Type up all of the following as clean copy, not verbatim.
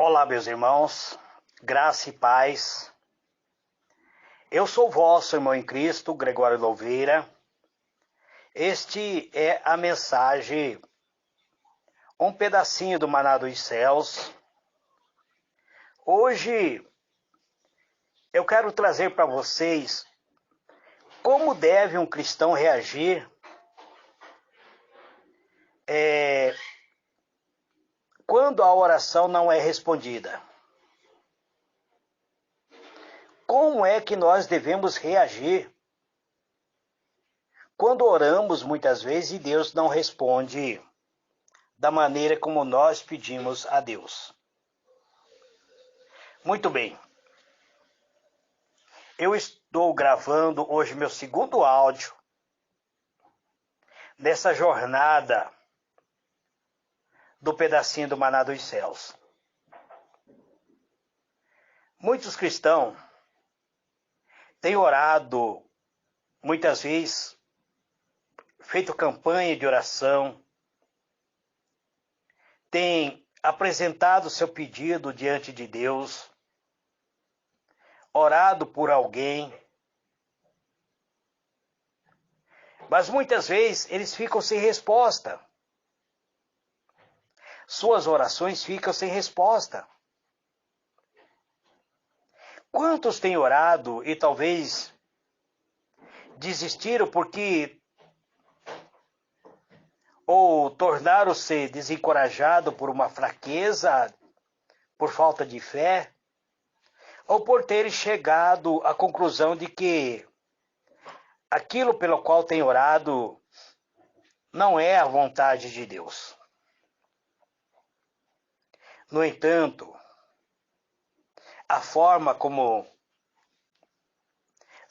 Olá, meus irmãos, graça e paz. Eu sou vosso irmão em Cristo, Gregório Louveira. Este é a mensagem, um pedacinho do Maná dos Céus. Hoje eu quero trazer para vocês como deve um cristão reagir quando a oração não é respondida. Como é que nós devemos reagir quando oramos muitas vezes e Deus não responde da maneira como nós pedimos a Deus? Muito bem. Eu estou gravando hoje meu segundo áudio dessa jornada do pedacinho do Maná dos Céus. Muitos cristãos têm orado, muitas vezes, feito campanha de oração, têm apresentado seu pedido diante de Deus, orado por alguém, mas muitas vezes eles ficam sem resposta. Suas orações ficam sem resposta. Quantos têm orado e talvez desistiram porque ou tornaram-se desencorajados por uma fraqueza, por falta de fé, ou por terem chegado à conclusão de que aquilo pelo qual têm orado não é a vontade de Deus. No entanto, a forma como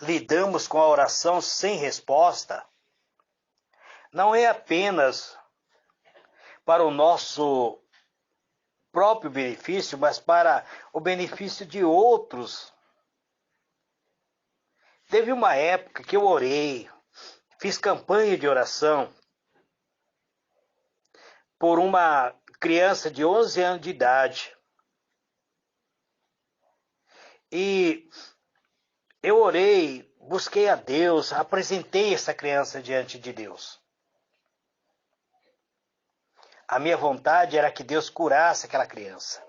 lidamos com a oração sem resposta não é apenas para o nosso próprio benefício, mas para o benefício de outros. Teve uma época que eu orei, fiz campanha de oração por uma criança de 11 anos de idade. E eu orei, busquei a Deus, apresentei essa criança diante de Deus. A minha vontade era que Deus curasse aquela criança.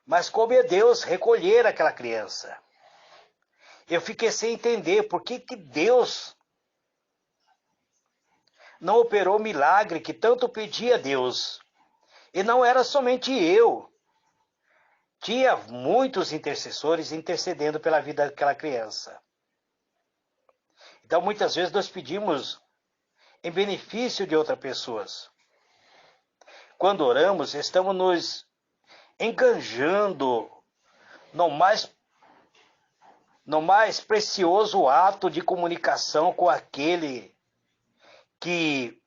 Mas coube a Deus recolher aquela criança. Eu fiquei sem entender por que Deus não operou o milagre que tanto pedi a Deus. E não era somente eu. Tinha muitos intercessores intercedendo pela vida daquela criança. Então, muitas vezes nós pedimos em benefício de outras pessoas. Quando oramos, estamos nos enganjando no mais precioso ato de comunicação com aquele que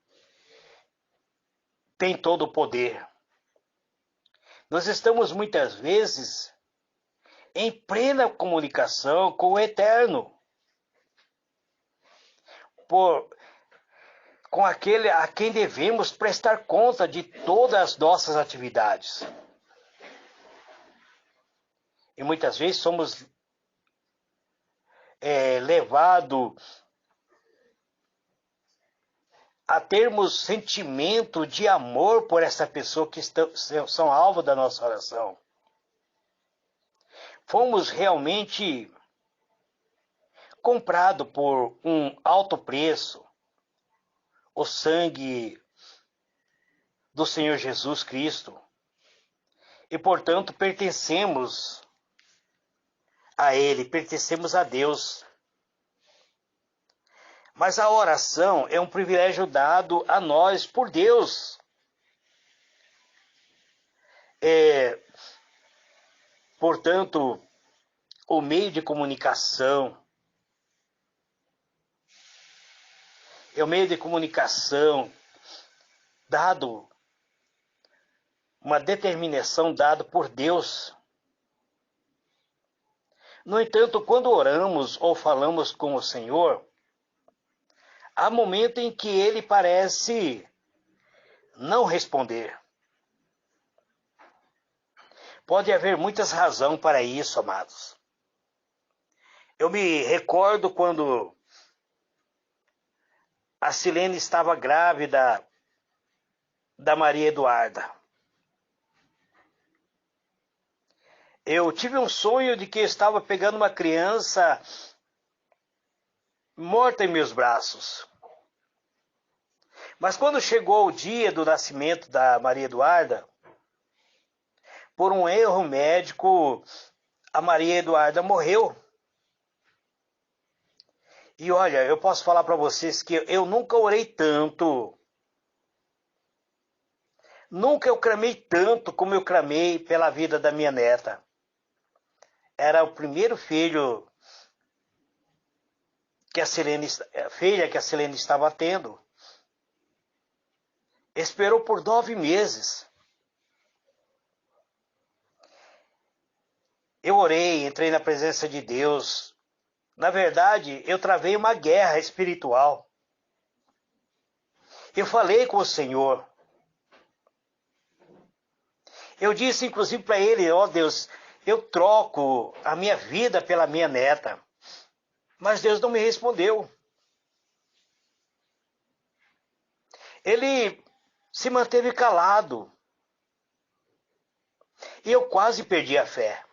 tem todo o poder. Nós estamos muitas vezes em plena comunicação com o Eterno, com aquele a quem devemos prestar conta de todas as nossas atividades. E muitas vezes somos levados a termos sentimento de amor por essa pessoa que são alvo da nossa oração. Fomos realmente comprados por um alto preço, o sangue do Senhor Jesus Cristo, e portanto pertencemos a Ele, pertencemos a Deus. Mas a oração é um privilégio dado a nós por Deus. Portanto, o meio de comunicação é o meio de comunicação dado, uma determinação dada por Deus. No entanto, quando oramos ou falamos com o Senhor, há momento em que Ele parece não responder. Pode haver muitas razões para isso, amados. Eu me recordo quando a Silene estava grávida da Maria Eduarda. Eu tive um sonho de que eu estava pegando uma criança morta em meus braços. Mas quando chegou o dia do nascimento da Maria Eduarda, por um erro médico, a Maria Eduarda morreu. E olha, eu posso falar para vocês que eu nunca orei tanto, nunca eu clamei tanto como eu clamei pela vida da minha neta. Era o primeiro filho que a Silene estava tendo. Esperou por 9 meses. Eu orei, entrei na presença de Deus. Na verdade, eu travei uma guerra espiritual. Eu falei com o Senhor. Eu disse, inclusive, para ele, ó Deus, eu troco a minha vida pela minha neta. Mas Deus não me respondeu. Ele se manteve calado. E eu quase perdi a fé.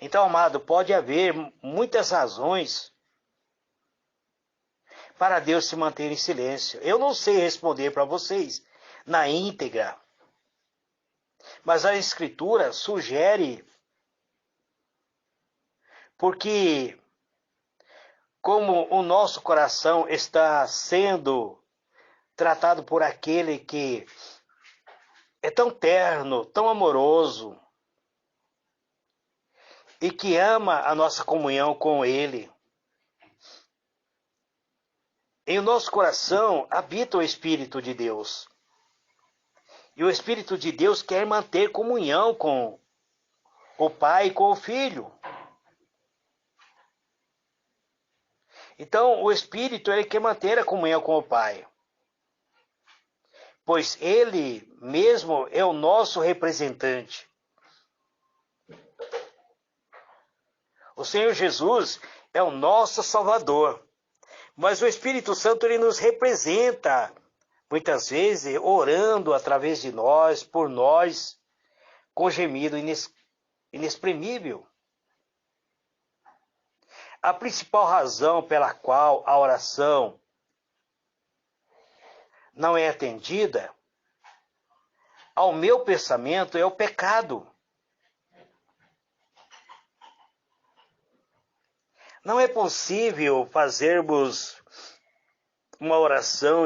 Então, amado, pode haver muitas razões para Deus se manter em silêncio. Eu não sei responder para vocês na íntegra. Mas a Escritura sugere, porque como o nosso coração está sendo tratado por aquele que é tão terno, tão amoroso, e que ama a nossa comunhão com Ele. Em nosso coração habita o Espírito de Deus. E o Espírito de Deus quer manter comunhão com o Pai e com o Filho. Então, o Espírito ele quer manter a comunhão com o Pai. Pois Ele mesmo é o nosso representante. O Senhor Jesus é o nosso Salvador. Mas o Espírito Santo ele nos representa, muitas vezes, orando através de nós, por nós, com gemido inexprimível. A principal razão pela qual a oração não é atendida, ao meu pensamento, é o pecado. Não é possível fazermos uma oração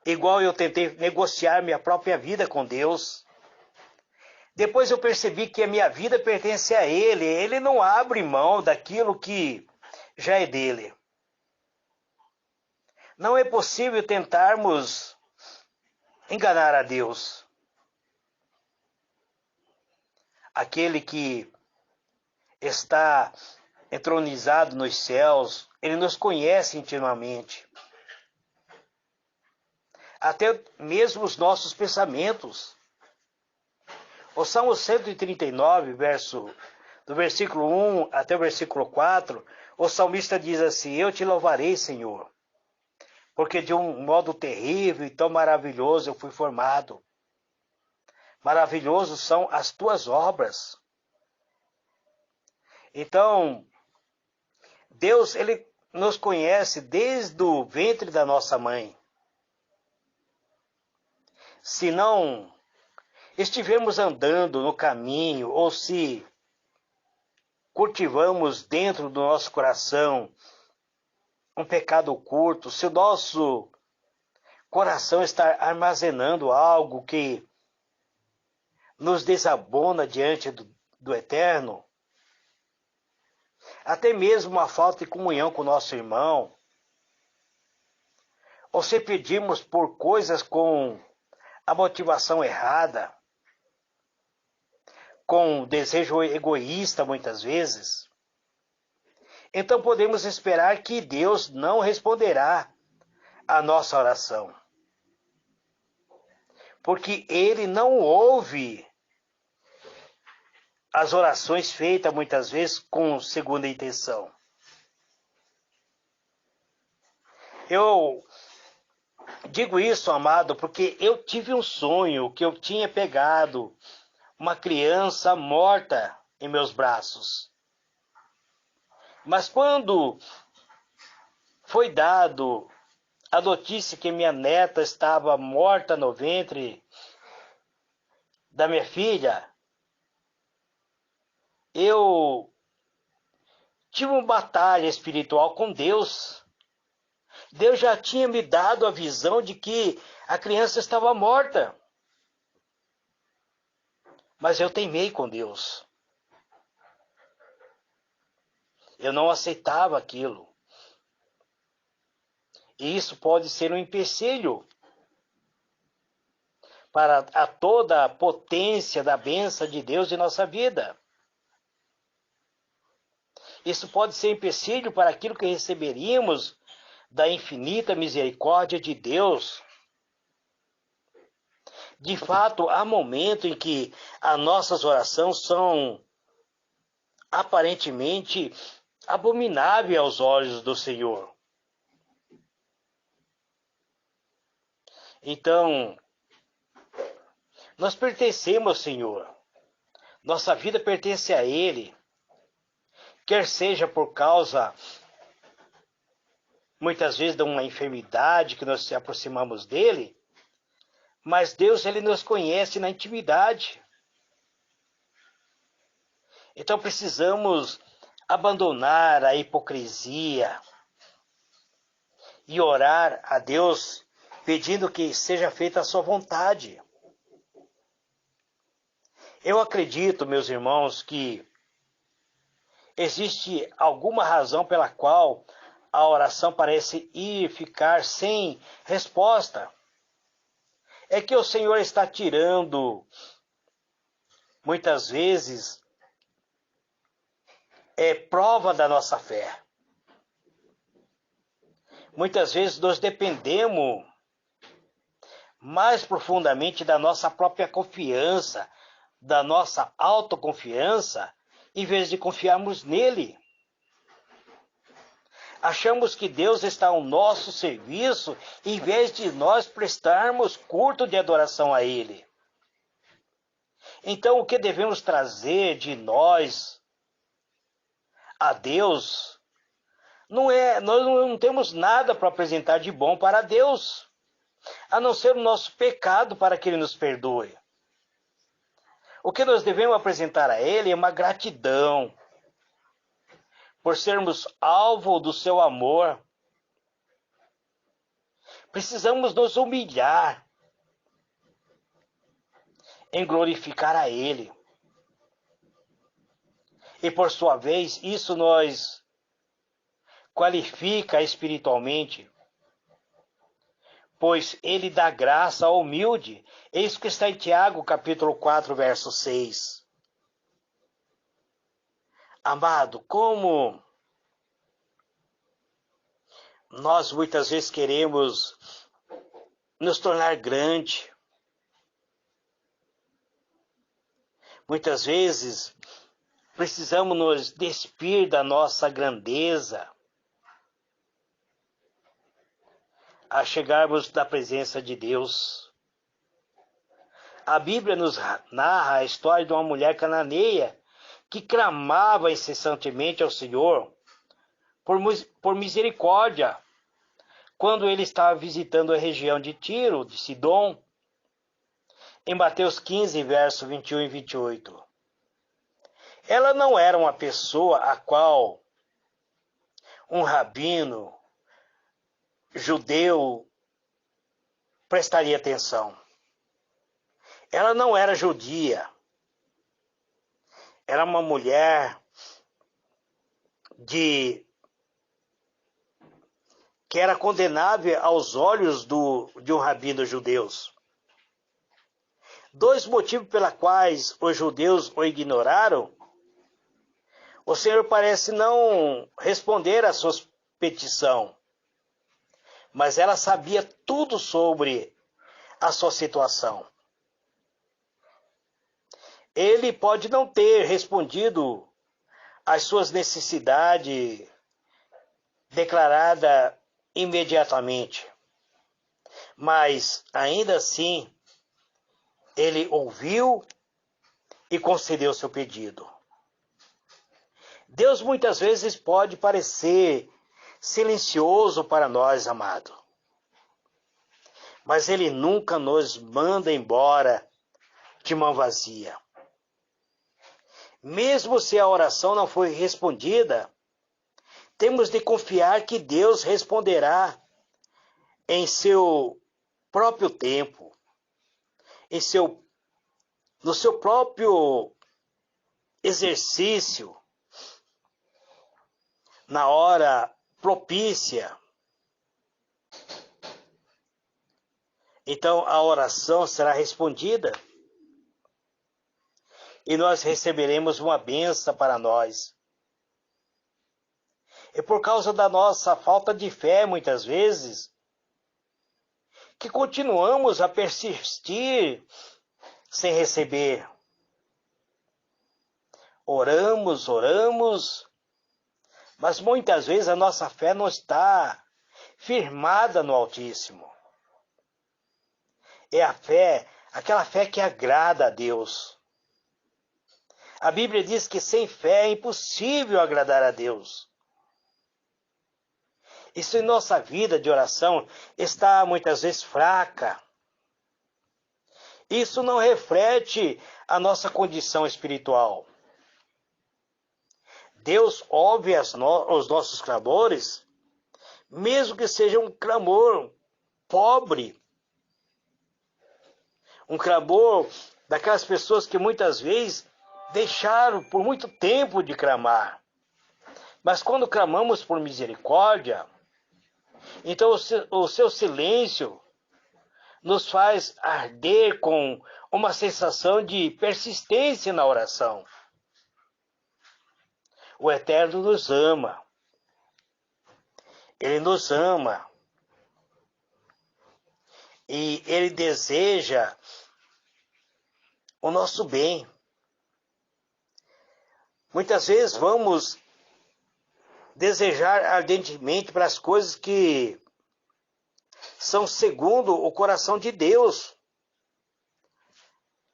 igual eu tentei negociar minha própria vida com Deus. Depois eu percebi que a minha vida pertence a Ele. Ele não abre mão daquilo que já é dele. Não é possível tentarmos enganar a Deus. Aquele que está entronizado nos céus, Ele nos conhece intimamente. Até mesmo os nossos pensamentos. O Salmo 139, do versículo 1 até o versículo 4, o salmista diz assim: Eu te louvarei, Senhor, porque de um modo terrível e tão maravilhoso eu fui formado. Maravilhosos são as tuas obras. Então, Deus, Ele nos conhece desde o ventre da nossa mãe. Se não estivermos andando no caminho, ou se cultivamos dentro do nosso coração um pecado oculto, se o nosso coração está armazenando algo que nos desabona diante do Eterno, até mesmo uma falta de comunhão com o nosso irmão, ou se pedimos por coisas com a motivação errada, com desejo egoísta muitas vezes, então podemos esperar que Deus não responderá a nossa oração. porque ele não ouve as orações feitas muitas vezes com segunda intenção. Eu digo isso, amado, porque eu tive um sonho que eu tinha pegado uma criança morta em meus braços. Mas quando foi dado a notícia que minha neta estava morta no ventre da minha filha, eu tive uma batalha espiritual com Deus. Deus já tinha me dado a visão de que a criança estava morta. Mas eu teimei com Deus. Eu não aceitava aquilo. E isso pode ser um empecilho para toda a potência da bênção de Deus em nossa vida. Isso pode ser empecilho para aquilo que receberíamos da infinita misericórdia de Deus. De fato, há momentos em que as nossas orações são aparentemente abomináveis aos olhos do Senhor. Então, nós pertencemos ao Senhor. Nossa vida pertence a Ele. Quer seja por causa, muitas vezes, de uma enfermidade que nós se aproximamos dEle, mas Deus, Ele nos conhece na intimidade. Então precisamos abandonar a hipocrisia e orar a Deus pedindo que seja feita a sua vontade. Eu acredito, meus irmãos, que existe alguma razão pela qual a oração parece ficar sem resposta. É que o Senhor está tirando, muitas vezes, prova da nossa fé. Muitas vezes nós dependemos mais profundamente da nossa própria confiança, da nossa autoconfiança, em vez de confiarmos nele. Achamos que Deus está ao nosso serviço, em vez de nós prestarmos culto de adoração a Ele. Então, o que devemos trazer de nós a Deus, nós não temos nada para apresentar de bom para Deus, a não ser o nosso pecado para que Ele nos perdoe. O que nós devemos apresentar a Ele é uma gratidão por sermos alvo do seu amor. Precisamos nos humilhar em glorificar a Ele. E por sua vez, isso nos qualifica espiritualmente, pois Ele dá graça ao humilde. É isso que está em Tiago, capítulo 4, verso 6. Amado, como nós muitas vezes queremos nos tornar grande. Muitas vezes precisamos nos despir da nossa grandeza a chegarmos na presença de Deus. A Bíblia nos narra a história de uma mulher cananeia que clamava incessantemente ao Senhor por misericórdia quando ele estava visitando a região de Tiro, de Sidom, em Mateus 15, verso 21 e 28. Ela não era uma pessoa a qual um rabino judeu prestaria atenção. Ela não era judia. Era uma mulher que era condenável aos olhos de um rabino judeu. Dois motivos pelos quais os judeus o ignoraram. O Senhor parece não responder à sua petição, mas ela sabia tudo sobre a sua situação. ele pode não ter respondido às suas necessidades declarada imediatamente, mas ainda assim ele ouviu e concedeu seu pedido. Deus muitas vezes pode parecer silencioso para nós, amado, mas ele nunca nos manda embora de mão vazia. Mesmo se a oração não foi respondida, temos de confiar que Deus responderá em seu próprio tempo, no seu próprio exercício, na hora propícia. Então a oração será respondida e nós receberemos uma bênção para nós. E por causa da nossa falta de fé, muitas vezes, que continuamos a persistir sem receber. Oramos, mas muitas vezes a nossa fé não está firmada no Altíssimo. É a fé, aquela fé que agrada a Deus. A Bíblia diz que sem fé é impossível agradar a Deus. Isso em nossa vida de oração está muitas vezes fraca. Isso não reflete a nossa condição espiritual. Deus ouve os nossos clamores, mesmo que seja um clamor pobre. Um clamor daquelas pessoas que muitas vezes deixaram por muito tempo de clamar. Mas quando clamamos por misericórdia, então o seu silêncio nos faz arder com uma sensação de persistência na oração. O Eterno nos ama. Ele nos ama. E Ele deseja o nosso bem. Muitas vezes vamos desejar ardentemente para as coisas que são segundo o coração de Deus.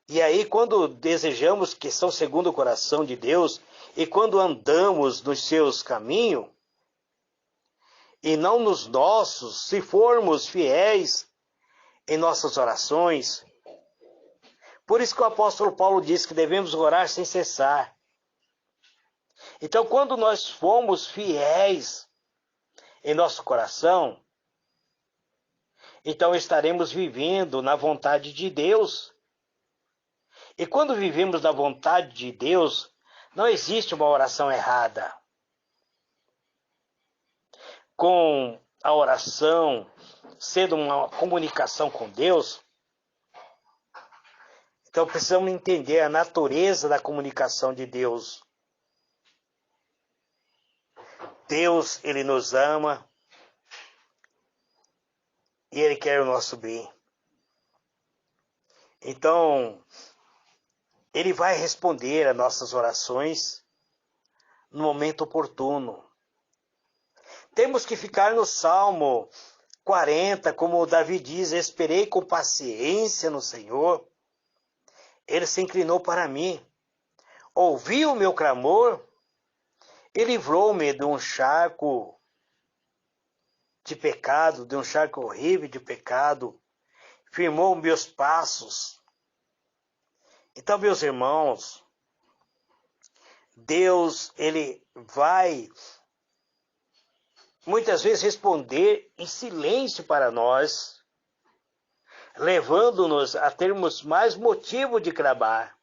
E aí, quando desejamos que são segundo o coração de Deus, e quando andamos nos seus caminhos, e não nos nossos, se formos fiéis em nossas orações. Por isso que o apóstolo Paulo diz que devemos orar sem cessar. Então, quando nós formos fiéis em nosso coração, então estaremos vivendo na vontade de Deus. E quando vivemos na vontade de Deus, não existe uma oração errada. Com a oração sendo uma comunicação com Deus, então precisamos entender a natureza da comunicação de Deus. Deus, Ele nos ama e Ele quer o nosso bem. Então, Ele vai responder às nossas orações no momento oportuno. Temos que ficar no Salmo 40, como Davi diz: esperei com paciência no Senhor. Ele se inclinou para mim, ouviu o meu clamor e livrou-me de um charco de pecado, de um charco horrível de pecado, firmou meus passos. Então, meus irmãos, Deus, Ele vai muitas vezes responder em silêncio para nós, levando-nos a termos mais motivo de clamar.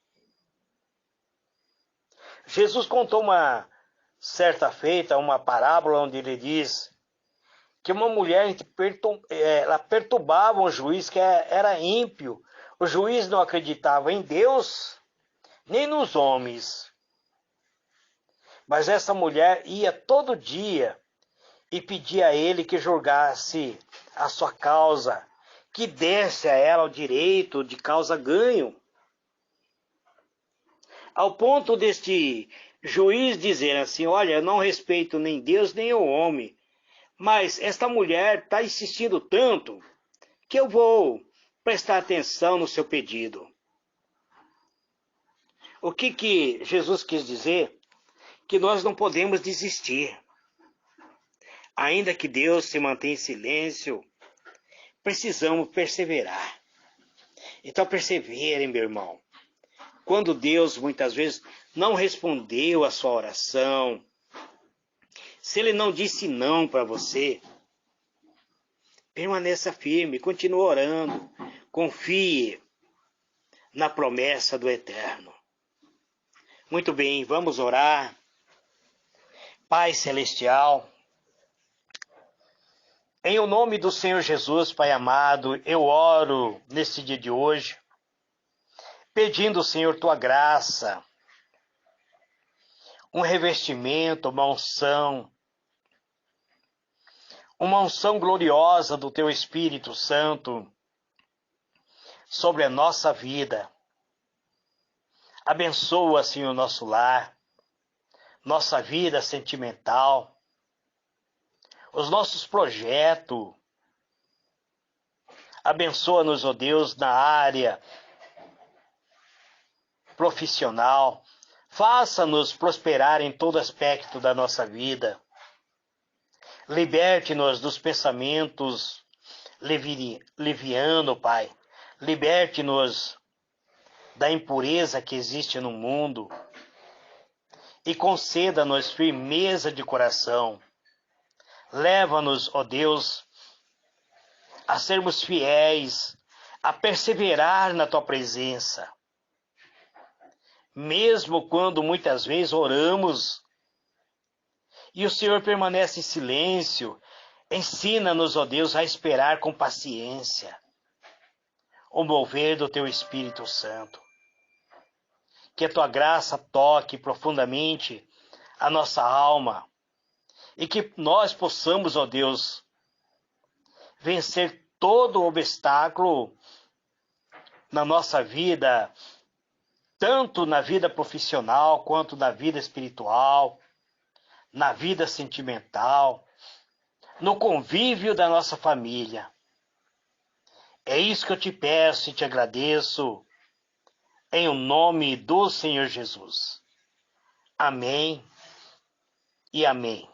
Jesus contou uma certa feita, uma parábola onde ele diz que uma mulher ela perturbava um juiz que era ímpio. O juiz não acreditava em Deus, nem nos homens. Mas essa mulher ia todo dia e pedia a ele que julgasse a sua causa, que desse a ela o direito de causa ganho. Ao ponto deste juiz dizer assim: olha, eu não respeito nem Deus nem o homem, mas esta mulher está insistindo tanto que eu vou prestar atenção no seu pedido. O que Jesus quis dizer? Que nós não podemos desistir. Ainda que Deus se mantenha em silêncio, precisamos perseverar. Então persevere, meu irmão. Quando Deus muitas vezes não respondeu a sua oração, se Ele não disse não para você, permaneça firme, continue orando, confie na promessa do Eterno. Muito bem, vamos orar. Pai Celestial, em o nome do Senhor Jesus, Pai amado, eu oro nesse dia de hoje, pedindo, Senhor, Tua graça, um revestimento, uma unção gloriosa do Teu Espírito Santo sobre a nossa vida. Abençoa, Senhor, nosso lar, nossa vida sentimental, os nossos projetos. Abençoa-nos, ó Deus, na área profissional. Faça-nos prosperar em todo aspecto da nossa vida. Liberte-nos dos pensamentos levianos, Pai. Liberte-nos da impureza que existe no mundo. E conceda-nos firmeza de coração. Leva-nos, ó Deus, a sermos fiéis, a perseverar na Tua presença. Mesmo quando muitas vezes oramos e o Senhor permanece em silêncio, ensina-nos, ó Deus, a esperar com paciência o mover do Teu Espírito Santo. Que a Tua graça toque profundamente a nossa alma e que nós possamos, ó Deus, vencer todo obstáculo na nossa vida, tanto na vida profissional quanto na vida espiritual, na vida sentimental, no convívio da nossa família. É isso que eu te peço e te agradeço, em o nome do Senhor Jesus. Amém e amém.